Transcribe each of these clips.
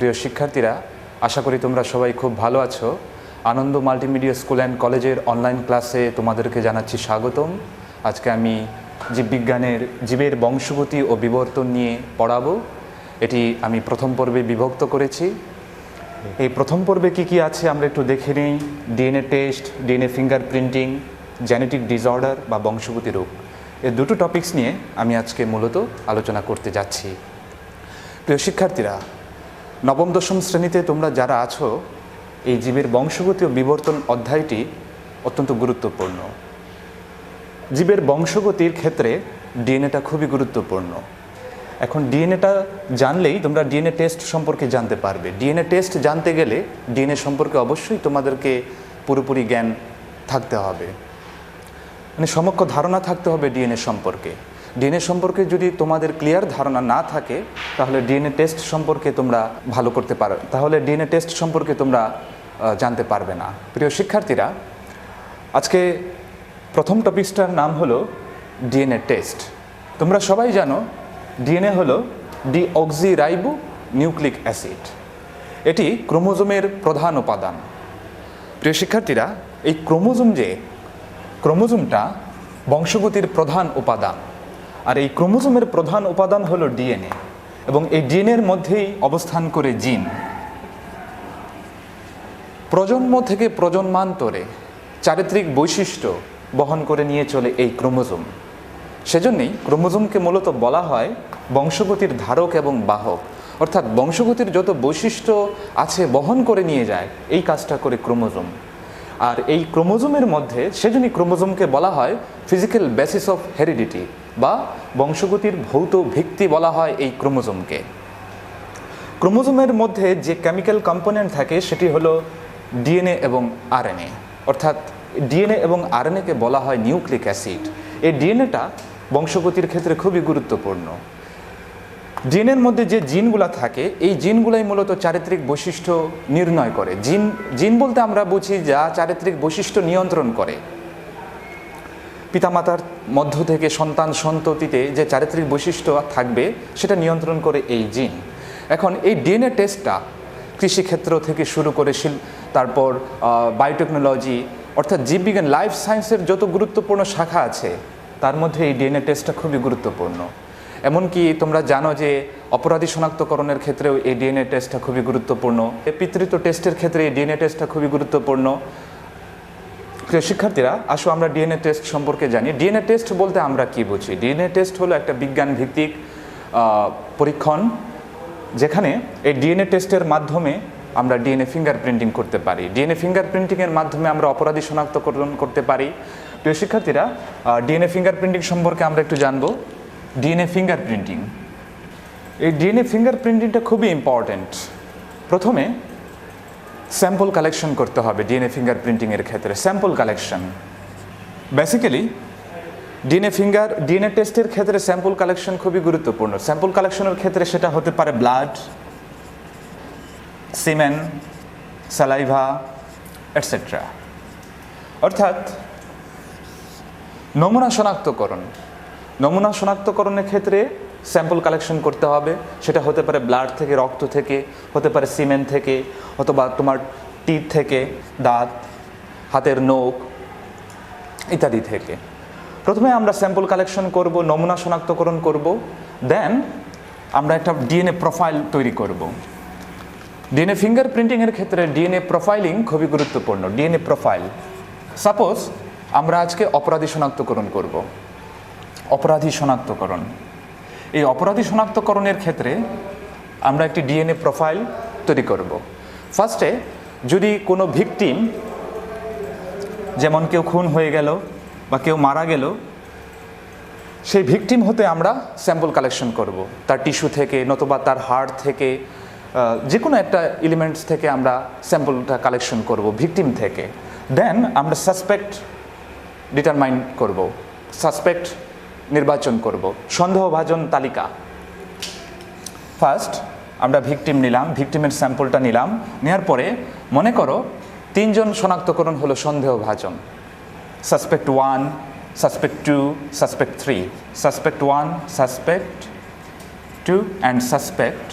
প্রিয় শিক্ষার্থীরা, আশা করি তোমরা সবাই খুব ভালো আছো। আনন্দ মাল্টিমিডিয়া স্কুল অ্যান্ড কলেজের অনলাইন ক্লাসে তোমাদেরকে জানাচ্ছি স্বাগতম। আজকে আমি জীববিজ্ঞানের জীবের বংশগতি ও বিবর্তন নিয়ে পড়াবো। এটি আমি প্রথম পর্বে বিভক্ত করেছি। এই প্রথম পর্বে কি আছে আমরা একটু দেখে নিই। DNA test, DNA fingerprinting, genetic disorder বা বংশগতি রোগ, এই দুটো টপিকস নিয়ে আমি আজকে মূলত আলোচনা করতে যাচ্ছি। প্রিয় শিক্ষার্থীরা, নবম দশম শ্রেণীতে তোমরা যারা আছো, এই জীবের বংশগতি ও বিবর্তন অধ্যায়টি অত্যন্ত গুরুত্বপূর্ণ। জীবের বংশগতির ক্ষেত্রে ডিএনএটা খুবই গুরুত্বপূর্ণ। এখন ডিএনএটা জানলেই তোমরা ডিএনএ টেস্ট সম্পর্কে জানতে পারবে। ডিএনএ টেস্ট জানতে গেলে ডিএনএ সম্পর্কে অবশ্যই তোমাদেরকে পুরোপুরি জ্ঞান থাকতে হবে, মানে সমগ্র ধারণা থাকতে হবে ডিএনএ সম্পর্কে। ডিএনএ সম্পর্কে যদি তোমাদের ক্লিয়ার ধারণা না থাকে, তাহলে ডিএনএ টেস্ট সম্পর্কে তোমরা ভালো করতে পারো, তাহলে ডিএনএ টেস্ট সম্পর্কে তোমরা জানতে পারবে না। প্রিয় শিক্ষার্থীরা, আজকে প্রথম টপিকসটার নাম হলো ডিএনএ টেস্ট। তোমরা সবাই জানো ডিএনএ হলো ডিঅক্সিরাইবো নিউক্লিক অ্যাসিড। এটি ক্রোমোজোমের প্রধান উপাদান। প্রিয় শিক্ষার্থীরা, এই ক্রোমোজোমটা বংশগতির প্রধান উপাদান, আর এই ক্রোমোজোমের প্রধান উপাদান হলো ডিএনএ, এবং এই ডিএনএর মধ্যেই অবস্থান করে জিন। প্রজন্ম থেকে প্রজন্মান্তরে চারিত্রিক বৈশিষ্ট্য বহন করে নিয়ে চলে এই ক্রোমোজোম। সেজন্যই ক্রোমোজোমকে মূলত বলা হয় বংশগতির ধারক এবং বাহক, অর্থাৎ বংশগতির যত বৈশিষ্ট্য আছে বহন করে নিয়ে যায়, এই কাজটা করে ক্রোমোজোম। আর এই ক্রোমোজোমের মধ্যে, সেজন্যই ক্রোমোজোমকে বলা হয় ফিজিক্যাল বেসিস অফ হেরিডিটি, বা বংশগতির ভৌত ভিত্তি বলা হয় এই ক্রোমোজোমকে। ক্রোমোজোমের মধ্যে যে কেমিক্যাল কম্পোনেন্ট থাকে সেটি হলো ডিএনএ এবং আরএনএ, অর্থাৎ ডিএনএ এবং আরএনএকে বলা হয় নিউক্লিক অ্যাসিড। এই ডিএনএটা বংশগতির ক্ষেত্রে খুবই গুরুত্বপূর্ণ। জিনের মধ্যে যে জিনগুলো থাকে, এই জিনগুলাই মূলত চারিত্রিক বৈশিষ্ট্য নির্ণয় করে। জিন বলতে আমরা বুঝি যা চারিত্রিক বৈশিষ্ট্য নিয়ন্ত্রণ করে। পিতামাতার মধ্য থেকে সন্তান সন্ততিতে যে চারিত্রিক বৈশিষ্ট্য থাকবে সেটা নিয়ন্ত্রণ করে এই জিন। এখন এই ডিএনএ টেস্টটা কৃষিক্ষেত্র থেকে শুরু করে তারপর বায়োটেকনোলজি, অর্থাৎ জীববিজ্ঞান, লাইফ সায়েন্সের যত গুরুত্বপূর্ণ শাখা আছে তার মধ্যে এই ডিএনএ টেস্টটা খুবই গুরুত্বপূর্ণ। এমনকি তোমরা জানো যে অপরাধী শনাক্তকরণের ক্ষেত্রেও এই ডিএনএ টেস্টটা খুবই গুরুত্বপূর্ণ। পিতৃত্ব টেস্টের ক্ষেত্রে এই ডিএনএ টেস্টটা খুবই গুরুত্বপূর্ণ। প্রিয় শিক্ষার্থীরা, আসো আমরা ডিএনএ টেস্ট সম্পর্কে জানি। ডিএনএ টেস্ট বলতে আমরা কি বুঝি? ডিএনএ টেস্ট হলো একটা বিজ্ঞান ভিত্তিক পরীক্ষণ, যেখানে এই ডিএনএ টেস্টের মাধ্যমে আমরা ডিএনএ ফিঙ্গারপ্রিন্টিং করতে পারি। ডিএনএ ফিঙ্গারপ্রিন্টিংয়ের মাধ্যমে আমরা অপরাধী শনাক্তকরণ করতে পারি। প্রিয় শিক্ষার্থীরা, ডিএনএ ফিঙ্গারপ্রিন্টিং সম্পর্কে আমরা একটু জানবো। ডিএনএ ফিঙ্গারপ্রিন্টিং, এই ডিএনএ ফিঙ্গারপ্রিন্টিংটা খুবই ইম্পর্ট্যান্ট। প্রথমে স্যাম্পল কালেকশন করতে হবে ডিএনএ ক্ষেত্রে। স্যাম্পল কালেকশন বেসিক্যালি ডিএনএ টেস্টের ক্ষেত্রে স্যাম্পল কালেকশন খুবই গুরুত্বপূর্ণ। স্যাম্পল কালেকশনের ক্ষেত্রে সেটা হতে পারে ব্লাড, সিমেন, স্যালাইভা, এটসেট্রা। অর্থাৎ নমুনা শনাক্তকরণের ক্ষেত্রে স্যাম্পল কালেকশন করতে হবে। সেটা হতে পারে ব্লাড থেকে, রক্ত থেকে, হতে পারে সিমেন থেকে, অথবা তোমার টিথ থেকে, দাঁত, হাতের নখ ইত্যাদি থেকে। প্রথমে আমরা স্যাম্পল কালেকশন করব, নমুনা শনাক্তকরণ করব, দেন আমরা একটা ডিএনএ প্রোফাইল তৈরি করব। ডিএনএ ফিঙ্গারপ্রিন্টিংয়ের ক্ষেত্রে ডিএনএ প্রোফাইলিং খুবই গুরুত্বপূর্ণ। ডিএনএ প্রোফাইল, সাপোজ আমরা আজকে অপরাধী শনাক্তকরণ করব। অপরাধী শনাক্তকরণ, এই অপরাধী শনাক্তকরণের ক্ষেত্রে আমরা একটি ডিএনএ প্রোফাইল তৈরি করব। ফার্স্টে যদি কোনো ভিকটিম, যেমন কেউ খুন হয়ে গেল বা কেউ মারা গেল, সেই ভিকটিম হতে আমরা স্যাম্পল কালেকশন করব। তার টিস্যু থেকে, নতুবা তার হার্ট থেকে, যে কোনো একটা এলিমেন্টস থেকে আমরা স্যাম্পলটা কালেকশন করব ভিকটিম থেকে। দেন আমরা সাসপেক্ট ডিটারমাইন করব, সাসপেক্ট নির্বাচন করব, সন্দেহভাজন তালিকা। ফার্স্ট আমরা ভিকটিম নিলাম, ভিকটিমের স্যাম্পলটা নিলাম, নেওয়ার পরে মনে করো 3 জন শনাক্তকরণ হলো সন্দেহভাজন। Suspect 1, suspect 2, suspect 3, suspect 1, suspect 2 and suspect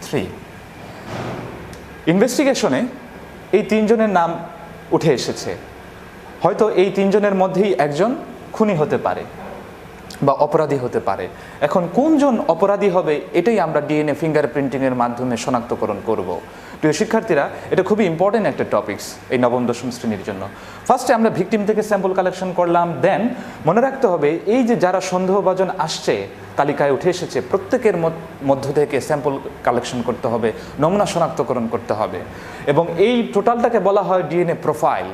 3। ইনভেস্টিগেশনে এই তিনজনের নাম উঠে এসেছে। হয়তো এই তিনজনের মধ্যেই একজন খুনি হতে পারে বা অপরাধী হতে পারে। এখন কোনজন অপরাধী হবে এটাই আমরা ডিএনএ ফিঙ্গারপ্রিন্টিংয়ের মাধ্যমে শনাক্তকরণ করব। প্রিয় শিক্ষার্থীরা, এটা খুবই ইম্পর্টেন্ট একটা টপিকস এই নবম দশম শ্রেণীর জন্য। ফার্স্টে আমরা ভিকটিম থেকে স্যাম্পল কালেকশন করলাম, দেন মনে রাখতে হবে এই যে যারা সন্দেহভাজন আসছে তালিকায় উঠে এসেছে প্রত্যেকের মধ্য থেকে স্যাম্পল কালেকশন করতে হবে, নমুনা শনাক্তকরণ করতে হবে, এবং এই টোটালটাকে বলা হয় ডিএনএ প্রোফাইল।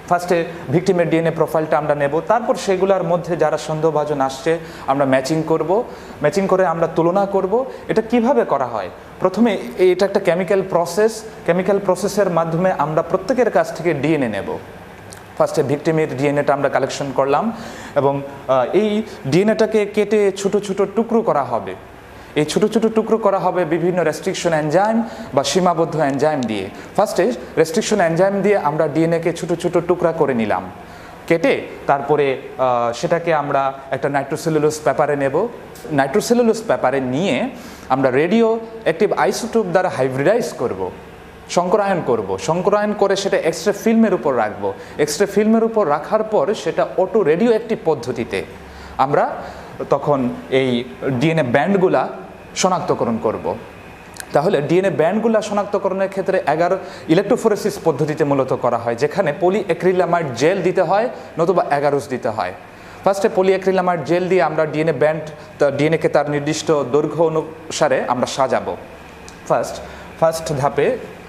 ফার্স্টে ভিকটিমের ডিএনএ প্রোফাইলটা আমরা নেব, তারপর সেগুলোর মধ্যে যারা সন্দেহভাজন আসছে আমরা ম্যাচিং করব, ম্যাচিং করে আমরা তুলনা করব। এটা কিভাবে করা হয়? প্রথমে এটা একটা কেমিক্যাল প্রসেসের মাধ্যমে আমরা প্রত্যেকের কাছ থেকে ডিএনএ নেব। ফার্স্টে ভিকটিমের ডিএনএটা আমরা কালেকশন করলাম এবং এই ডিএনএটাকে কেটে ছোট ছোট টুকরো করা হবে। এই ছোট ছোট টুকরো করা হবে বিভিন্ন রেস্ট্রিকশন এনজাইম বা সীমাবদ্ধ এনজাইম দিয়ে। ফার্স্টে রেস্ট্রিকশন এনজাইম দিয়ে আমরা ডিএনএকে ছোট ছোট টুকরা করে নিলাম, কেটে তারপরে সেটাকে আমরা একটা নাইট্রোসেলুলোজ পেপারে নেব। নাইট্রোসেলুলোজ পেপারে নিয়ে আমরা রেডিও অ্যাক্টিভ আইসোটোপ দ্বারা হাইব্রিডাইজ করব, সংকরায়ন করে সেটা এক্সরে ফিল্মের উপর রাখবো। এক্সরে ফিল্মের উপর রাখার পর সেটা অটো রেডিও অ্যাক্টিভ পদ্ধতিতে আমরা তখন এই ডিএনএ ব্যান্ডগুলা শনাক্তকরণ করব। তাহলে ডিএনএ ব্যান্ডগুলা শনাক্তকরণের ক্ষেত্রে ইলেকট্রোফোরেসিস পদ্ধতিতে মূলত করা হয়, যেখানে পলিঅ্যাক্রিলামাইড জেল দিতে হয় নতুবা অ্যাগারোস দিতে হয়। ফার্স্টে পলিঅ্যাক্রিলামাইড জেল দিয়ে আমরা ডিএনএকে তার নির্দিষ্ট দৈর্ঘ্য অনুসারে আমরা সাজাবো। ফার্স্ট ধাপে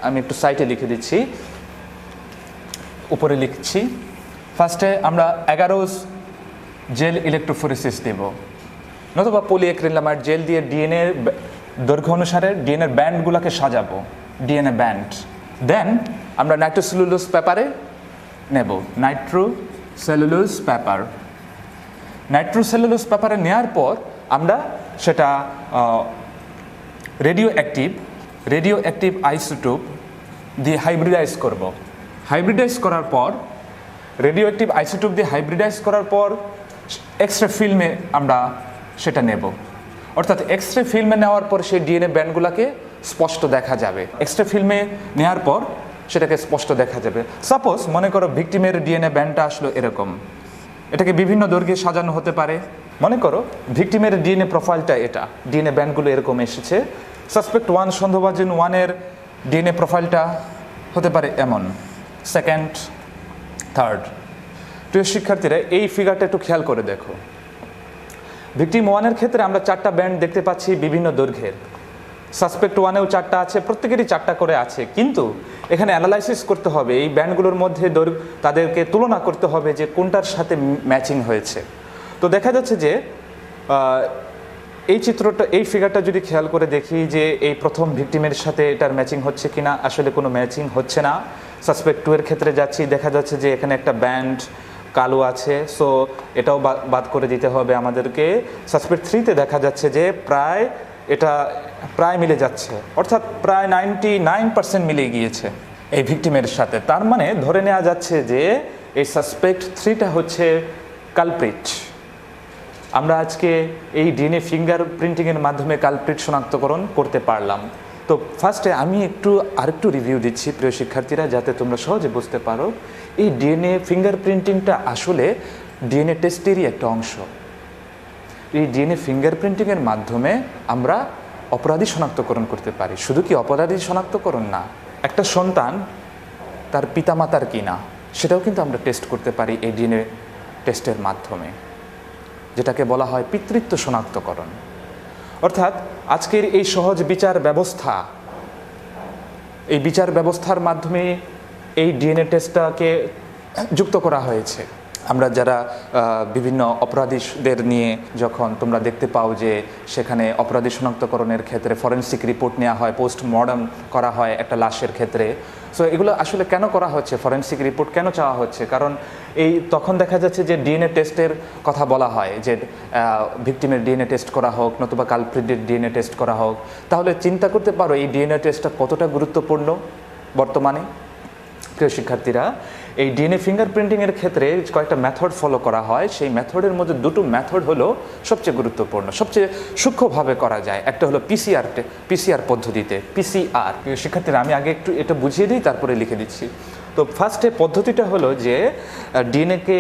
আমি একটু সাইটে লিখে দিচ্ছি, উপরে লিখছি। ফার্স্টে আমরা অ্যাগারোস জেল ইলেকট্রোফোরেসিস দেব, নতুবা পলিঅ্যাক্রিলামাইড জেল দিয়ে ডিএনএ দৈর্ঘ্য অনুসারে ডিএনএর ব্যান্ডগুলোকে সাজাবো, ডিএনএ ব্যান্ড। দেন আমরা নাইট্রোসেলুলোজ পেপারে নেব, নাইট্রোসেলুলোজ পেপারে নেওয়ার পর আমরা সেটা রেডিও অ্যাক্টিভ আইসোটোপ দিয়ে হাইব্রিডাইজ করব। হাইব্রিডাইজ করার পর এক্সরে ফিল্মে আমরা সেটা নেব। অর্থাৎ এক্সরে ফিল্মে নেওয়ার পর সেই ডিএনএ ব্যান্ডগুলোকে স্পষ্ট দেখা যাবে। এক্সরে ফিল্মে নেওয়ার পর সেটাকে স্পষ্ট দেখা যাবে। সাপোজ মনে করো ভিকটিমের ডিএনএ ব্যান্ডটা আসলো এরকম, এটাকে বিভিন্ন দৈর্ঘ্যে সাজানো হতে পারে। মনে করো ভিকটিমের ডিএনএ প্রোফাইলটা এটা, ডিএনএ ব্যান্ডগুলো এরকম এসেছে। সাসপেক্ট 1 সন্দেহভাজন 1-এর ডিএনএ প্রোফাইলটা হতে পারে এমন, সেকেন্ড, থার্ড। প্রিয় শিক্ষার্থীরা, এই ফিগারটা একটু খেয়াল করে দেখো। ভিকটিম 1-এর ক্ষেত্রে আমরা 4টা ব্যান্ড দেখতে পাচ্ছি বিভিন্ন দৈর্ঘ্যের। সাসপেক্ট 1-এও 4টা আছে, প্রত্যেকেরই 4টা করে আছে, কিন্তু এখানে অ্যানালাইসিস করতে হবে এই ব্যান্ডগুলোর মধ্যে তাদেরকে তুলনা করতে হবে যে কোনটার সাথে ম্যাচিং হয়েছে। তো দেখা যাচ্ছে যে এই ফিগারটা যদি খেয়াল করে দেখি যে এই প্রথম ভিকটিমের সাথে এটার ম্যাচিং হচ্ছে কিনা, আসলে কোনো ম্যাচিং হচ্ছে না। সাসপেক্ট 2-এর ক্ষেত্রে যাচ্ছি, দেখা যাচ্ছে যে এখানে একটা ব্যান্ড কালো আছে, সো এটাও বাদ করে দিতে হবে আমাদেরকে। সাসপেক্ট 3-তে দেখা যাচ্ছে যে এটা প্রায় মিলে যাচ্ছে, অর্থাৎ প্রায় 99% মিলে গিয়েছে এই ভিকটিমের সাথে। তার মানে ধরে নেওয়া যাচ্ছে যে এই সাসপেক্ট 3টা হচ্ছে কালপ্রিট। আমরা আজকে এই ডিএনএ ফিঙ্গারপ্রিন্টিংয়ের মাধ্যমে কালপ্রিট শনাক্তকরণ করতে পারলাম। তো ফার্স্টে আমি আরেকটু রিভিউ দিচ্ছি প্রিয় শিক্ষার্থীরা, যাতে তোমরা সহজে বুঝতে পারো। এই ডিএনএ ফিঙ্গারপ্রিন্টিংটা আসলে ডিএনএ টেস্টেরই একটা অংশ। এই ডিএনএ ফিঙ্গারপ্রিন্টিংয়ের মাধ্যমে আমরা অপরাধী শনাক্তকরণ করতে পারি। শুধু কি অপরাধী শনাক্তকরণ না, একটা সন্তান তার পিতামাতার কিনা সেটাও কিন্তু আমরা টেস্ট করতে পারি এই ডিএনএ টেস্টের মাধ্যমে, যেটাকে বলা হয় পিতৃত্ব শনাক্তকরণ। অর্থাৎ আজকের এই সহজ বিচার ব্যবস্থার মাধ্যমে এই ডিএনএ টেস্টটাকে যুক্ত করা হয়েছে। আমরা যারা বিভিন্ন অপরাধীদের নিয়ে যখন তোমরা দেখতে পাও যে সেখানে অপরাধী শনাক্তকরণের ক্ষেত্রে ফরেনসিক রিপোর্ট নেওয়া হয়, পোস্টমর্টম করা হয় একটা লাশের ক্ষেত্রে। সো এগুলো আসলে কেন করা হচ্ছে, ফরেনসিক রিপোর্ট কেন চাওয়া হচ্ছে? কারণ তখন দেখা যাচ্ছে যে ডিএনএ টেস্টের কথা বলা হয় যে ভিকটিমের ডিএনএ টেস্ট করা হোক নতুবা কালপ্রিটের ডিএনএ টেস্ট করা হোক। তাহলে চিন্তা করতে পারো এই ডিএনএ টেস্টটা কতটা গুরুত্বপূর্ণ বর্তমানে। প্রিয় শিক্ষার্থীরা, এই ডিএনএ ফিঙ্গারপ্রিন্টিংয়ের ক্ষেত্রে কয়েকটা মেথড ফলো করা হয়, সেই মেথডের মধ্যে দুটো মেথড হলো সবচেয়ে গুরুত্বপূর্ণ, সবচেয়ে সূক্ষ্মভাবে করা যায়। একটা হলো পিসিআর পদ্ধতিতে, পিসিআর। শিক্ষার্থীরা আমি আগে একটু এটা বুঝিয়ে দিই, তারপরে লিখে দিচ্ছি। তো ফার্স্টে পদ্ধতিটা হলো যে ডিএনএকে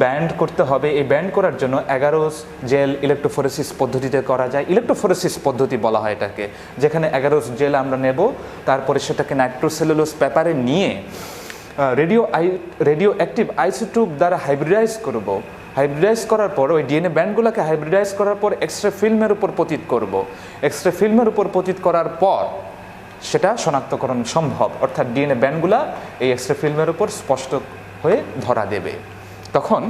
ব্যান্ড করতে হবে। এই ব্যান্ড করার জন্য অ্যাগারোস জেল ইলেকট্রোফোরেসিস পদ্ধতিতে করা যায়। ইলেকট্রোফোরেসিস পদ্ধতি বলা হয় এটাকে, যেখানে অ্যাগারোস জেল আমরা নেব, তারপরে সেটাকে নাইট্রোসেলুলোজ পেপারে নিয়ে রেডিও অ্যাক্টিভ আইসোটোপ দ্বারা হাইব্রিডাইজ করব। হাইব্রিডাইজ করার পর ওই ডিএনএ ব্যান্ডগুলোকে হাইব্রিডাইজ করার পর এক্সরে ফিল্মের উপর পতিত করব। এক্সরে ফিল্মের উপর পতিত করার পর সেটা শনাক্তকরণ সম্ভব, অর্থাৎ ডিএনএ ব্যান্ডগুলা এই এক্সরে ফিল্মের উপর স্পষ্ট হয়ে ধরা দেবে। তখন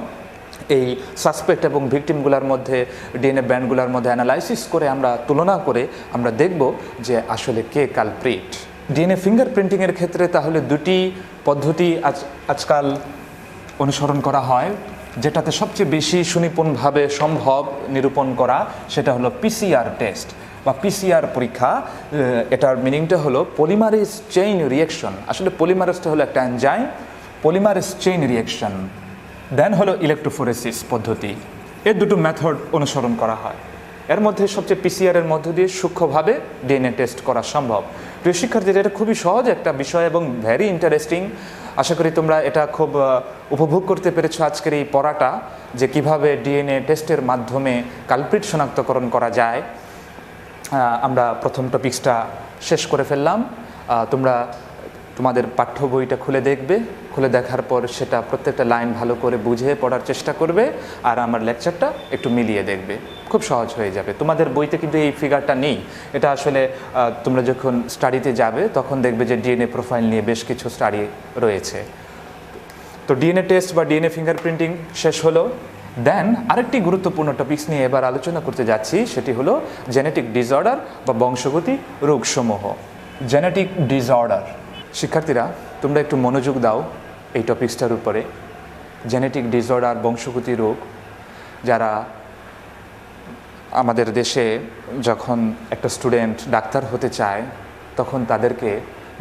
এই সাসপেক্ট এবং ভিকটিমগুলোর মধ্যে ডিএনএ ব্যান্ডগুলোর মধ্যে অ্যানালাইসিস করে আমরা তুলনা করে আমরা দেখব যে আসলে কে কালপ্রিট। ডিএনএ ফিঙ্গারপ্রিন্টিংয়ের ক্ষেত্রে তাহলে দুটি পদ্ধতি আজকাল অনুসরণ করা হয়, যেটাতে সবচেয়ে বেশি সুনিপুণভাবে সম্ভব নিরূপণ করা সেটা হলো পিসিআর টেস্ট বা পিসিআর পরীক্ষা। এটার মিনিংটা হলো পলিমারেজ চেইন রিয়াকশন। আসলে পলিমারেজটা হলো একটা এনজাইম, পলিমারেজ চেইন রিয়াকশন। দেন হলো ইলেকট্রোফোরেসিস পদ্ধতি। এর দুটো মেথড অনুসরণ করা হয়। এর মধ্যে সবচেয়ে পিসিআরের মধ্য দিয়ে সূক্ষ্মভাবে ডিএনএ টেস্ট করা সম্ভব। প্রিয় শিক্ষার্থীদের, এটা খুবই সহজ একটা বিষয় এবং ভেরি ইন্টারেস্টিং। আশা করি তোমরা এটা খুব উপভোগ করতে পেরেছো আজকের এই পড়াটা, যে কিভাবে ডিএনএ টেস্টের মাধ্যমে কালপ্রিট শনাক্তকরণ করা যায়। আমরা প্রথম টপিক্সটা শেষ করে ফেললাম। তোমরা তোমাদের পাঠ্য বইটা খুলে দেখবে, খুলে দেখার পর সেটা প্রত্যেকটা লাইন ভালো করে বুঝে পড়ার চেষ্টা করবে, আর আমার লেকচারটা একটু মিলিয়ে দেখবে, খুব সহজ হয়ে যাবে। তোমাদের বইতে কিন্তু এই ফিগারটা নেই, এটা আসলে তোমরা যখন স্টাডিতে যাবে তখন দেখবে যে ডিএনএ প্রোফাইল নিয়ে বেশ কিছু স্টাডি রয়েছে। তো ডিএনএ টেস্ট বা ডিএনএ ফিঙ্গারপ্রিন্টিং শেষ হলো। দেন আরেকটি গুরুত্বপূর্ণ টপিকস নিয়ে এবার আলোচনা করতে যাচ্ছি, সেটি হলো জেনেটিক ডিসঅর্ডার বা বংশগতি রোগসমূহ। Genetic disorder. শিক্ষার্থীরা তোমরা একটু মনোযোগ দাও এই টপিক্সটার উপরে। জেনেটিক ডিসঅর্ডার, বংশগতি রোগ, যারা আমাদের দেশে যখন একটা স্টুডেন্ট ডাক্তার হতে চায় তখন তাদেরকে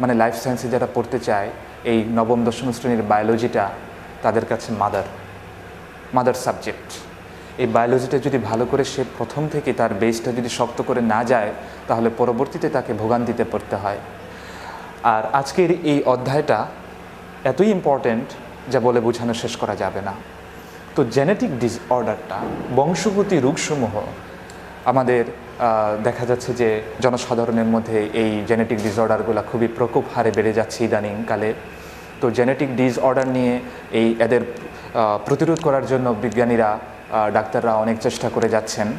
মানে লাইফ সায়েন্সে যারা পড়তে চায়, এই নবম দশম শ্রেণীর বায়োলজিটা তাদের কাছে মাদার সাবজেক্ট। এই বায়োলজিটা যদি ভালো করে সে প্রথম থেকে তার বেসটা যদি শক্ত করে না যায়, তাহলে পরবর্তীতে তাকে ভোগান্তিতে পড়তে হয়। আর আজকের এই অধ্যায়টা এতই ইম্পর্ট্যান্ট যা বলে বোঝানো শেষ করা যাবে না। তো জেনেটিক ডিসঅর্ডারটা, বংশগতি রোগসমূহ, আমাদের দেখা যাচ্ছে যে জনসাধারণের মধ্যে এই জেনেটিক ডিসঅর্ডারগুলো খুবই প্রকোপ হারে বেড়ে যাচ্ছে ইদানিংকালে। তো জেনেটিক ডিসঅর্ডার নিয়ে এদের প্রতিরোধ করার জন্য বিজ্ঞানীরা, ডাক্তাররা অনেক চেষ্টা করে যাচ্ছেন।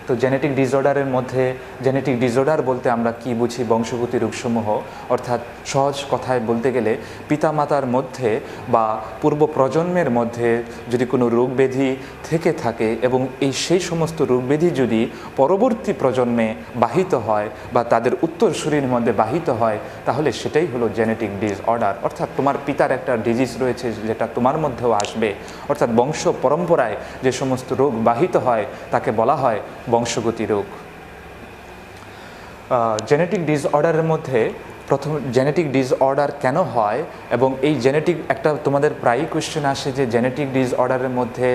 তো জেনেটিক ডিসঅর্ডারের মধ্যে, জেনেটিক ডিসঅর্ডার বলতে আমরা কি বুঝি? বংশগতি রোগসমূহ, অর্থাৎ সহজ কথায় বলতে গেলে পিতামাতার মধ্যে বা পূর্ব প্রজন্মের মধ্যে যদি কোনো রোগ ব্যাধি থেকে থাকে এবং সেই সমস্ত রোগ ব্যাধি যদি পরবর্তী প্রজন্মে বাহিত হয় বা তাদের উত্তরসূরির মধ্যে বাহিত হয়, তাহলে সেটাই হলো জেনেটিক ডিসঅর্ডার। অর্থাৎ তোমার পিতার একটা ডিজিজ রয়েছে যেটা তোমার মধ্যেও আসবে, অর্থাৎ বংশ পরম্পরায় যে সমস্ত রোগ বাহিত হয় তাকে বলা হয় বংশগতি রোগ। জেনেটিক ডিসঅর্ডারের মধ্যে প্রথম, জেনেটিক ডিসঅর্ডার কেন হয় এবং এই জেনেটিক, একটা তোমাদের প্রায়ই কোয়েশ্চেন আসে যে জেনেটিক ডিসঅর্ডারের মধ্যে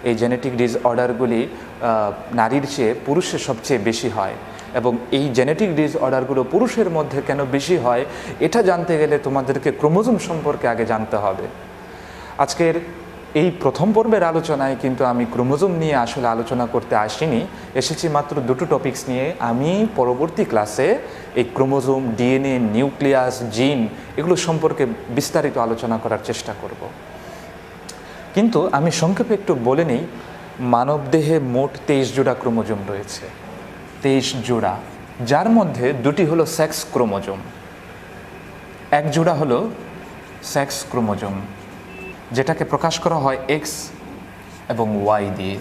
এই জেনেটিক ডিসঅর্ডারগুলি নারীর চেয়ে পুরুষের সবচেয়ে বেশি হয়, এবং এই জেনেটিক ডিসঅর্ডারগুলো পুরুষের মধ্যে কেন বেশি হয় এটা জানতে গেলে তোমাদেরকে ক্রোমোজোম সম্পর্কে আগে জানতে হবে। আজকের এই প্রথম পর্বের আলোচনায় কিন্তু আমি ক্রোমোজোম নিয়ে আসলে আলোচনা করতে আসিনি, এসেছি মাত্র দুটো টপিকস নিয়ে। আমি পরবর্তী ক্লাসে এই ক্রোমোজোম, ডিএনএ, নিউক্লিয়াস, জিন এগুলো সম্পর্কে বিস্তারিত আলোচনা করার চেষ্টা করব। কিন্তু আমি সংক্ষেপে একটু বলে নিই, মানবদেহে মোট 23 জোড়া ক্রোমোজোম রয়েছে, 23 জোড়া, যার মধ্যে দুটি হলো সেক্স ক্রোমোজোম, এক জোড়া হলো সেক্স ক্রোমোজোম যেটাকে প্রকাশ করা হয় এক্স এবং ওয়াই দিয়ে।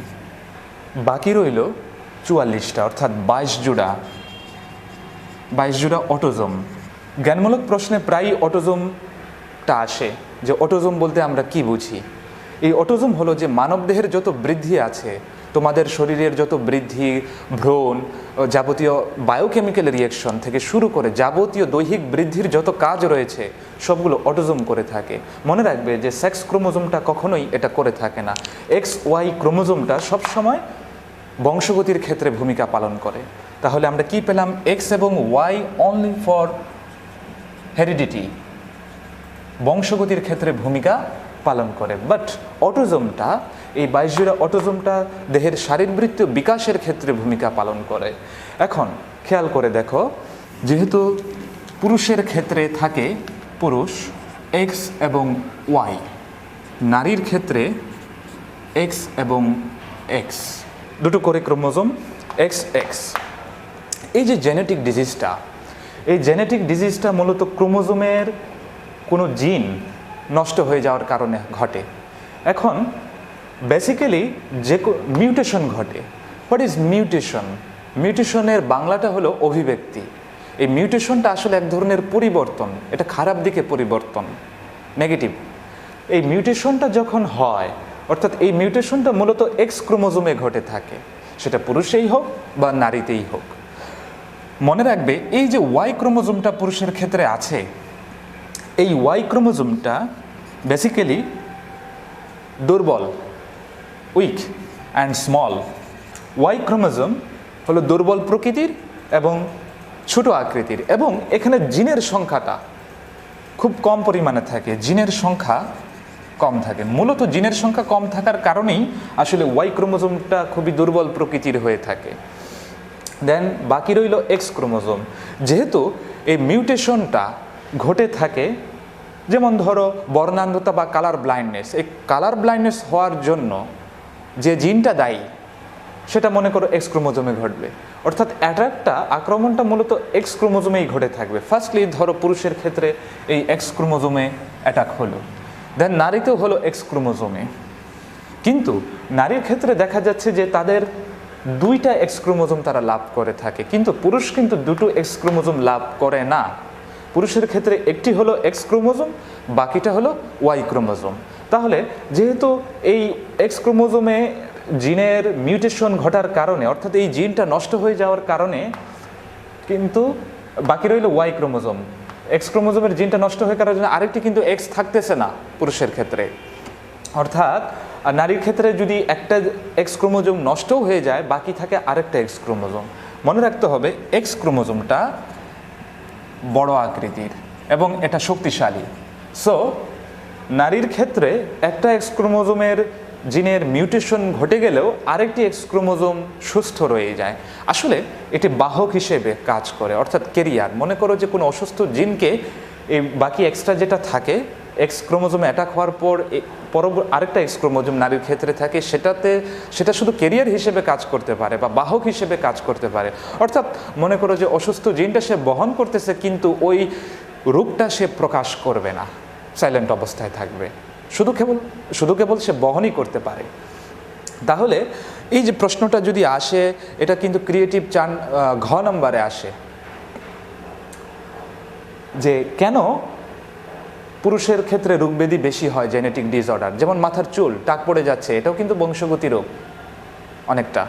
বাকি রইল 44টা, অর্থাৎ 22 জোড়া অটোজোম। জ্ঞানমূলক প্রশ্নে প্রায়ই অটোজোমটা আসে, যে অটোজোম বলতে আমরা কি বুঝি। এই অটোজোম হলো যে মানবদেহের যত বৃদ্ধি আছে তোমাদের শরীরের যত বৃদ্ধি, ভ্রূণ, যাবতীয় বায়োকেমিক্যাল রিয়াকশন থেকে শুরু করে যাবতীয় দৈহিক বৃদ্ধির যত কাজ রয়েছে সবগুলো অটোজোম করে থাকে। মনে রাখবে যে সেক্স ক্রোমোজোমটা কখনোই এটা করে থাকে না। এক্স ওয়াই ক্রোমোজোমটা সবসময় বংশগতির ক্ষেত্রে ভূমিকা পালন করে। তাহলে আমরা কি পেলাম? এক্স এবং ওয়াই অনলি ফর হেরিডিটি, বংশগতির ক্ষেত্রে ভূমিকা পালন করে। বাট অটোজোমটা, এই 22 জোড়া অটোজোমটা দেহের শারীরবৃত্তীয় বিকাশের ক্ষেত্রে ভূমিকা পালন করে। এখন খেয়াল করে দেখো, যেহেতু পুরুষের ক্ষেত্রে থাকে পুরুষ এক্স এবং ওয়াই, নারীর ক্ষেত্রে এক্স এবং এক্স, দুটো করে ক্রোমোজোম এক্স এক্স। এই যে জেনেটিক ডিজিজটা, এই জেনেটিক ডিজিজটা মূলত ক্রোমোজোমের কোনো জিন নষ্ট হয়ে যাওয়ার কারণে ঘটে। এখন বেসিক্যালি যে মিউটেশন ঘটে। What is mutation? মিউটেশনের বাংলাটা হলো অভিব্যক্তি। এই মিউটেশনটা আসলে এক ধরনের পরিবর্তন, এটা খারাপ দিকে পরিবর্তন, নেগেটিভ। এই মিউটেশনটা যখন হয়, অর্থাৎ এই মিউটেশনটা মূলত এক্স ক্রোমোজোমে ঘটে থাকে, সেটা পুরুষেই হোক বা নারীতেই হোক। মনে রাখবে এই যে ওয়াই ক্রোমোজোমটা পুরুষের ক্ষেত্রে আছে, এই ওয়াই ক্রোমোজোমটা বেসিক্যালি দুর্বল, weak and small. Y chromosome হলো দুর্বল প্রকৃতির এবং ছোট আকৃতির, এবং এখানে জিনের সংখ্যাটা খুব কম পরিমাণে থাকে, জিনের সংখ্যা কম থাকে। মূলত জিনের সংখ্যা কম থাকার কারণেই আসলে ওয়াই ক্রোমোজোমটা খুবই দুর্বল প্রকৃতির হয়ে থাকে। দেন বাকি রইল এক্স ক্রোমোজোম। যেহেতু এই মিউটেশনটা ঘটে থাকে, যেমন ধরো বর্ণান্ধতা বা কালার ব্লাইন্ডনেস, এই কালার ব্লাইন্ডনেস হওয়ার জন্য যে জিনটা দায়ী সেটা মনে করো এক্স ক্রোমোজোমে ঘটবে, অর্থাৎ অ্যাটাকটা, আক্রমণটা মূলত এক্স ক্রোমোজোমেই ঘটে থাকবে। ফার্স্টলি ধরো পুরুষের ক্ষেত্রে এই এক্স ক্রোমোজোমে অ্যাটাক হলো, দেন নারীতেও হলো এক্স ক্রোমোজোমে। কিন্তু নারীর ক্ষেত্রে দেখা যাচ্ছে যে তাদের দুইটা এক্স ক্রোমোজোম তারা লাভ করে থাকে, কিন্তু পুরুষ কিন্তু দুটো এক্স ক্রোমোজোম লাভ করে না। পুরুষের ক্ষেত্রে একটি হলো এক্স ক্রোমোজোম, বাকিটা হলো ওয়াই ক্রোমোজোম। তাহলে যেহেতু এই এক্স ক্রোমোজোমে জিনের মিউটেশন ঘটার কারণে, অর্থাৎ এই জিনটা নষ্ট হয়ে যাওয়ার কারণে কিন্তু বাকি রইল ওয়াই ক্রোমোজোম। এক্স ক্রোমোজোমের জিনটা নষ্ট হয়ে যাওয়ার জন্য আরেকটি কিন্তু এক্স থাকতেছে না পুরুষের ক্ষেত্রে। অর্থাৎ নারীর ক্ষেত্রে যদি একটা এক্স ক্রোমোজোম নষ্টও হয়ে যায়, বাকি থাকে আরেকটা এক্স ক্রোমোজোম। মনে রাখতে হবে এক্স ক্রোমোজোমটা বড় আকৃতির এবং এটা শক্তিশালী। সো নারীর ক্ষেত্রে একটা এক্স ক্রোমোজোমের জিনের মিউটেশন ঘটে গেলেও আরেকটি এক্স ক্রোমোজোম সুস্থ রয়ে যায়। আসলে এটি বাহক হিসেবে কাজ করে, অর্থাৎ কেরিয়ার। মনে করো যে কোনো অসুস্থ জিনকে এই বাকি এক্সট্রা যেটা থাকে এক্স ক্রোমোজোমে অ্যাটাক হওয়ার পর আরেকটা এক্স ক্রোমোজোম নারীর ক্ষেত্রে থাকে, সেটা শুধু কেরিয়ার হিসেবে কাজ করতে পারে বা বাহক হিসেবে কাজ করতে পারে। অর্থাৎ মনে করো যে অসুস্থ জিনটা সে বহন করতেছে, কিন্তু ওই রূপটা সে প্রকাশ করবে না, সাইলেন্ট অবস্থায় থাকবে, শুধু কেবল সে বহনই করতে পারে। তাহলে এই যে প্রশ্নটা যদি আসে, এটা কিন্তু ক্রিয়েটিভ ঘ নম্বরে আসে, যে কেন পুরুষের ক্ষেত্রে রোগব্যাধি বেশি হয়, জেনেটিক ডিসঅর্ডার। যেমন মাথার চুল, টাক পড়ে যাচ্ছে, এটাও কিন্তু বংশগতি রোগ অনেকটা।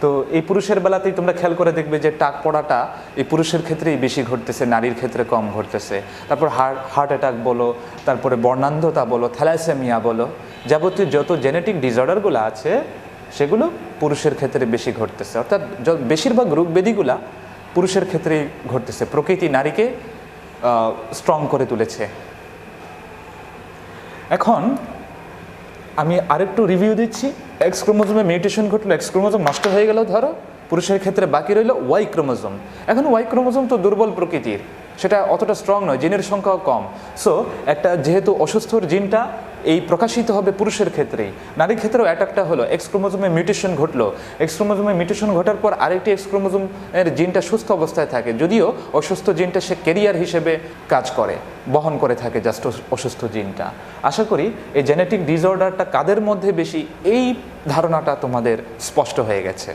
তো এই পুরুষের বেলাতেই তোমরা খেয়াল করে দেখবে যে টাক পড়াটা এই পুরুষের ক্ষেত্রেই বেশি ঘটতেছে, নারীর ক্ষেত্রে কম ঘটতেছে। তারপর হার্ট অ্যাটাক বলো, তারপরে বর্ণান্ধতা বলো, থ্যালাসেমিয়া বলো, যাবতীয় যত জেনেটিক ডিসঅর্ডারগুলো আছে সেগুলো পুরুষের ক্ষেত্রে বেশি ঘটতেছে। অর্থাৎ বেশিরভাগ রোগব্যাধিগুলা পুরুষের ক্ষেত্রেই ঘটতেছে। প্রকৃতি নারীকে স্ট্রং করে তুলেছে। এখন আমি আরেকটু রিভিউ দিচ্ছি। এক্স ক্রোমোজোমে মিউটেশন ঘটলো, এক্স ক্রোমোজোম নষ্ট হয়ে গেল ধরো, পুরুষের ক্ষেত্রে বাকি রইল ওয়াই ক্রোমোজোম। এখন ওয়াই ক্রোমোজোম তো দুর্বল প্রকৃতির, সেটা অতটা স্ট্রং নয়, জিনের সংখ্যাও কম। সো একটা যেহেতু অসুস্থর জিনটা এই প্রকাশিত হবে পুরুষের ক্ষেত্রেই, নারীর ক্ষেত্রেও অ্যাটাকটা হলো, এক্স ক্রোমোজোমে মিউটেশন ঘটলো। এক্স ক্রোমোজোমে মিউটেশন ঘটার পর আরেকটি এক্স ক্রোমোজোমের জিনটা সুস্থ অবস্থায় থাকে, যদিও অসুস্থ জিনটা সে ক্যারিয়ার হিসেবে কাজ করে, বহন করে থাকে জাস্ট অসুস্থ জিনটা। আশা করি এই জেনেটিক ডিসঅর্ডারটা কাদের মধ্যে বেশি, এই ধারণাটা তোমাদের স্পষ্ট হয়ে গেছে।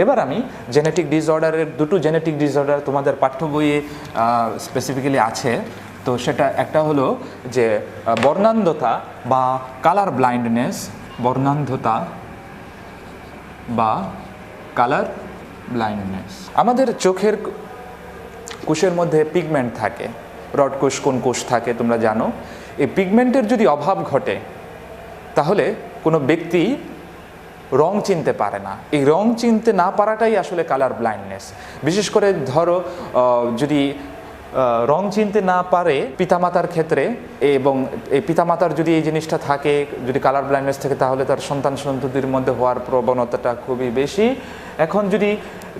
এবার আমি জেনেটিক ডিসঅর্ডারের দুটো জেনেটিক ডিসঅর্ডার তোমাদের পাঠ্য বইয়ে স্পেসিফিক্যালি আছে। তো সেটা একটা হলো যে বর্ণান্ধতা বা কালার ব্লাইন্ডনেস, বর্ণান্ধতা বা কালার ব্লাইন্ডনেস। আমাদের চোখের কোষের মধ্যে পিগমেন্ট থাকে, রড কোষ কোন কোষ থাকে তোমরা জানো। এই পিগমেন্টের যদি অভাব ঘটে তাহলে কোনো ব্যক্তি রং চিনতে পারে না। এই রং চিনতে না পারাটাই আসলে কালার ব্লাইন্ডনেস। বিশেষ করে ধরো যদি রং চিনতে না পারে পিতামাতার ক্ষেত্রে, এবং এই পিতামাতার যদি এই জিনিসটা থাকে, যদি কালার ব্লাইন্ডনেস থাকে, তাহলে তার সন্তান সন্ততির মধ্যে হওয়ার প্রবণতাটা খুবই বেশি। এখন যদি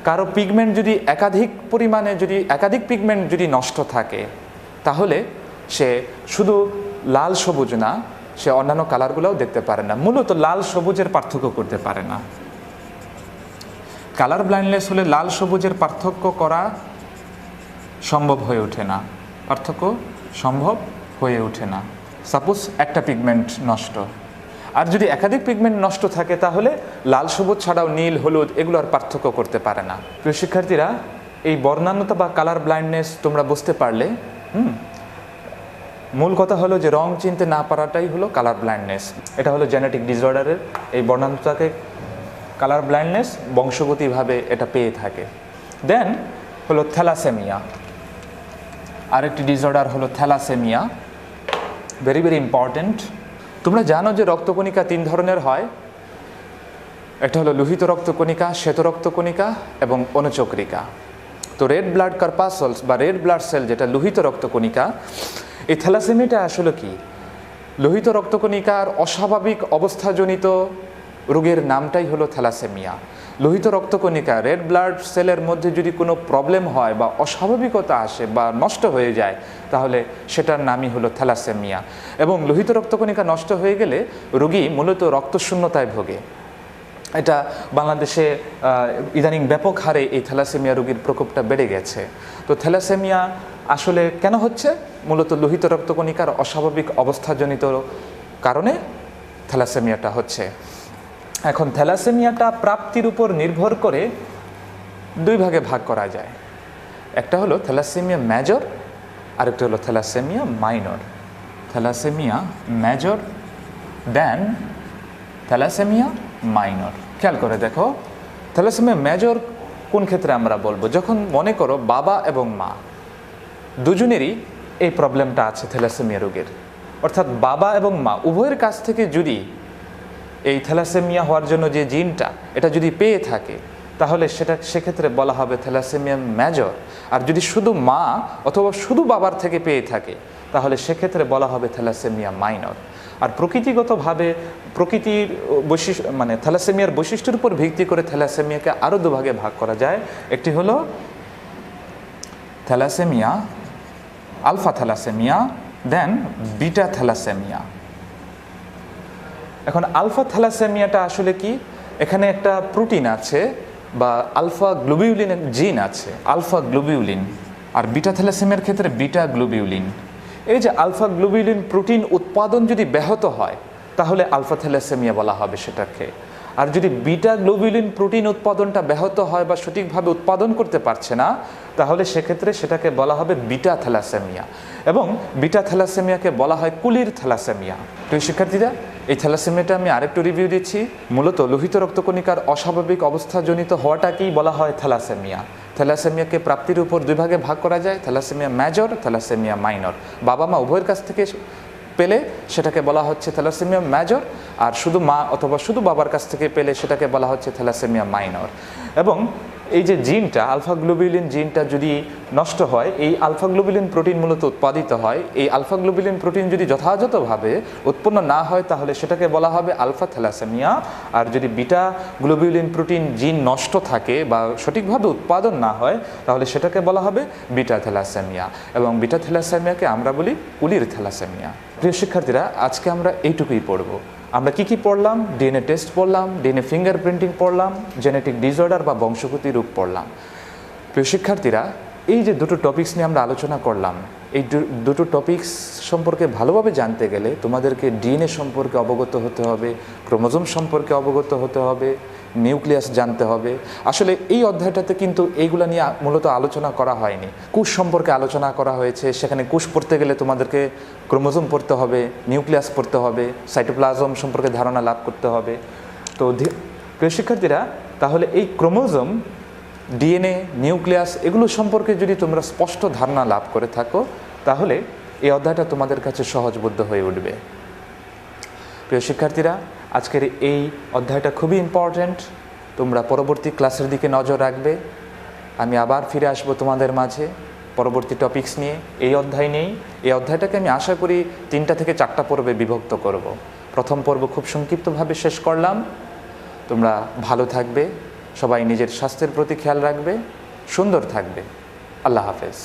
কারো পিগমেন্ট যদি একাধিক পরিমাণে যদি একাধিক পিগমেন্ট যদি নষ্ট থাকে তাহলে সে শুধু লাল সবুজ না, সে অন্যান্য কালারগুলোও দেখতে পারে না, মূলত লাল সবুজের পার্থক্য করতে পারে না। কালার ব্লাইন্ডনেস হলে লাল সবুজের পার্থক্য করা সম্ভব হয়ে ওঠে না, পার্থক্য সম্ভব হয়ে ওঠে না। সাপোজ একটা পিগমেন্ট নষ্ট, আর যদি একাধিক পিগমেন্ট নষ্ট থাকে তাহলে লাল সবুজ ছাড়াও নীল হলুদ এগুলোর পার্থক্য করতে পারে না। প্রিয় শিক্ষার্থীরা, এই বর্ণান্যতা বা কালার ব্লাইন্ডনেস তোমরা বুঝতে পারলে মূল কথা হলো যে রং চিনতে না পারাটাই হলো কালার ব্লাইন্ডনেস। এটা হলো জেনেটিক ডিসঅর্ডারের এই বর্ণান্যতাকে কালার ব্লাইন্ডনেস বংশগতিভাবে এটা পেয়ে থাকে। দেন হলো থ্যালাসেমিয়া, আরেকটি ডিসঅর্ডার হলো থ্যালাসেমিয়া, ভেরি ভেরি ইম্পর্টেন্ট। তোমরা জানো যে রক্তকণিকা 3 ধরনের হয়, একটা হলো লোহিত রক্তকণিকা, শ্বেত রক্তকণিকা এবং অনুচক্রিকা। তো রেড ব্লাড কর্পাসলস বা রেড ব্লাড সেল যেটা লোহিত রক্তকণিকা, এই থ্যালাসেমিয়াটা আসলে কি? লোহিত রক্তকণিকার অস্বাভাবিক অবস্থাজনিত রোগের নামটাই হলো থ্যালাসেমিয়া। লোহিত রক্তকণিকা রেড ব্লাড সেলের মধ্যে যদি কোনো প্রবলেম হয় বা অস্বাভাবিকতা আসে বা নষ্ট হয়ে যায় তাহলে সেটার নামই হলো থ্যালাসেমিয়া। এবং লোহিত রক্তকণিকা নষ্ট হয়ে গেলে রোগী মূলত রক্তশূন্যতায় ভোগে। এটা বাংলাদেশে ইদানিং ব্যাপক হারে এই থ্যালাসেমিয়া রোগীর প্রকোপটা বেড়ে গেছে। তো থ্যালাসেমিয়া আসলে কেন হচ্ছে? মূলত লোহিত রক্তকণিকার অস্বাভাবিক অবস্থাজনিত কারণে থ্যালাসেমিয়াটা হচ্ছে। এখন থ্যালাসেমিয়াটা প্রাপ্তির উপর নির্ভর করে 2 ভাগে ভাগ করা যায়। একটা হলো থ্যালাসেমিয়া মেজর, আরেকটা হলো থ্যালাসেমিয়া মাইনর। থ্যালাসেমিয়া মেজর দেন থ্যালাসেমিয়া মাইনর। খেয়াল করে দেখো, থ্যালাসেমিয়া মেজর কোন ক্ষেত্রে আমরা বলবো? যখন মনে করো বাবা এবং মা দুজনেরই এই প্রবলেমটা আছে থ্যালাসেমিয়া রোগের, অর্থাৎ বাবা এবং মা উভয়ের কাছ থেকে যদি এই থ্যালাসেমিয়া হওয়ার জন্য যে জিনটা এটা যদি পেয়ে থাকে তাহলে সেক্ষেত্রে বলা হবে থ্যালাসেমিয়া মেজর। আর যদি শুধু মা অথবা শুধু বাবার থেকে পেয়ে থাকে তাহলে সেক্ষেত্রে বলা হবে থ্যালাসেমিয়া মাইনর। আর প্রকৃতিগতভাবে প্রকৃতির বৈশিষ্ট্য মানে থ্যালাসেমিয়ার বৈশিষ্ট্যের উপর ভিত্তি করে থ্যালাসেমিয়াকে আরও 2 ভাগে ভাগ করা যায়। একটি হলো থ্যালাসেমিয়া আলফা থ্যালাসেমিয়া, দেন বিটা থ্যালাসেমিয়া। এখন আলফা থ্যালাসেমিয়াটা আসলে কি? এখানে একটা প্রোটিন আছে বা আলফা গ্লোবিউলিনের জিন আছে, আলফা গ্লোবিউলিন। আর বিটা থ্যালাসেমিয়ার ক্ষেত্রে বিটা গ্লোবিউলিন। এই যে আলফা গ্লোবিউলিন প্রোটিন উৎপাদন যদি ব্যাহত হয় তাহলে আলফা থ্যালাসেমিয়া বলা হবে সেটাকে। আর যদি বিটা গ্লোবিউলিন প্রোটিন উৎপাদনটা ব্যাহত হয় বা সঠিকভাবে উৎপাদন করতে পারছে না তাহলে সেক্ষেত্রে সেটাকে বলা হবে বিটা থ্যালাসেমিয়া। এবং বিটা থ্যালাসেমিয়াকে বলা হয় কুলির থ্যালাসেমিয়া। প্রিয় শিক্ষার্থীরা, এই থ্যালাসেমিয়াটা আমি আরেকটু রিভিউ দিচ্ছি। মূলত লোহিত রক্তকণিকার অস্বাভাবিক অবস্থাজনিত হওয়াটাকেই বলা হয় থ্যালাসেমিয়া। থ্যালাসেমিয়াকে প্রাপ্তির উপর 2 ভাগে ভাগ করা যায়, থ্যালাসেমিয়া মেজর, থ্যালাসেমিয়া মাইনর। বাবা মা উভয়ের কাছ থেকে পেলে সেটাকে বলা হচ্ছে থ্যালাসেমিয়া মেজর, আর শুধু মা অথবা শুধু বাবার কাছ থেকে পেলে সেটাকে বলা হচ্ছে থ্যালাসেমিয়া মাইনর। এবং এই যে জিনটা আলফা গ্লোবিউলিন জিনটা যদি নষ্ট হয়, এই আলফা গ্লোবিউলিন প্রোটিন মূলত উৎপাদিত হয়। এই আলফা গ্লোবিউলিন প্রোটিন যদি যথাযথভাবে উৎপন্ন না হয় তাহলে সেটাকে বলা হবে আলফা থ্যালাসেমিয়া। আর যদি বিটা গ্লোবিউলিন প্রোটিন জিন নষ্ট থাকে বা সঠিকভাবে উৎপাদন না হয় তাহলে সেটাকে বলা হবে বিটা থ্যালাসেমিয়া। এবং বিটা থ্যালাসেমিয়াকে আমরা বলি কুলির থ্যালাসেমিয়া। প্রিয় শিক্ষার্থীরা, আজকে আমরা এইটুকুই পড়ব। আমরা কি পড়লাম? ডিএনএ টেস্ট পড়লাম, ডিএনএ ফিঙ্গারপ্রিন্টিং পড়লাম, জেনেটিক ডিসঅর্ডার বা বংশগতি রোগ পড়লাম। প্রিয় শিক্ষার্থীরা, এই যে 2টো টপিকস নিয়ে আমরা আলোচনা করলাম, এই 2টো টপিকস সম্পর্কে ভালোভাবে জানতে গেলে তোমাদেরকে ডিএনএ সম্পর্কে অবগত হতে হবে, ক্রোমোজোম সম্পর্কে অবগত হতে হবে, নিউক্লিয়াস জানতে হবে। আসলে এই অধ্যায়টাতে কিন্তু এইগুলো নিয়ে মূলত আলোচনা করা হয়নি। কোষ সম্পর্কে আলোচনা করা হয়েছে। সেখানে কোষ পড়তে গেলে তোমাদেরকে ক্রোমোজোম পড়তে হবে, নিউক্লিয়াস পড়তে হবে, সাইটোপ্লাজম সম্পর্কে ধারণা লাভ করতে হবে। তো প্রিয় শিক্ষার্থীরা, তাহলে এই ক্রোমোজোম, ডিএনএ, নিউক্লিয়াস এগুলো সম্পর্কে যদি তোমরা স্পষ্ট ধারণা লাভ করে থাকো, তাহলে এই অধ্যায়টা তোমাদের কাছে সহজবোধ্য হয়ে উঠবে। প্রিয় শিক্ষার্থীরা, আজকের এই অধ্যায়টা খুবই ইম্পর্ট্যান্ট। তোমরা পরবর্তী ক্লাসের দিকে নজর রাখবে। আমি আবার ফিরে আসবো তোমাদের মাঝে পরবর্তী টপিকস নিয়ে, এই অধ্যায় নিয়েই। এই অধ্যায়টাকে আমি আশা করি 3টা থেকে 4টা পর্বে বিভক্ত করব। প্রথম পর্ব খুব সংক্ষিপ্তভাবে শেষ করলাম। তোমরা ভালো থাকবে, সবাই নিজের স্বাস্থ্যের প্রতি খেয়াল রাখবে, সুন্দর থাকবে। আল্লাহ হাফেজ।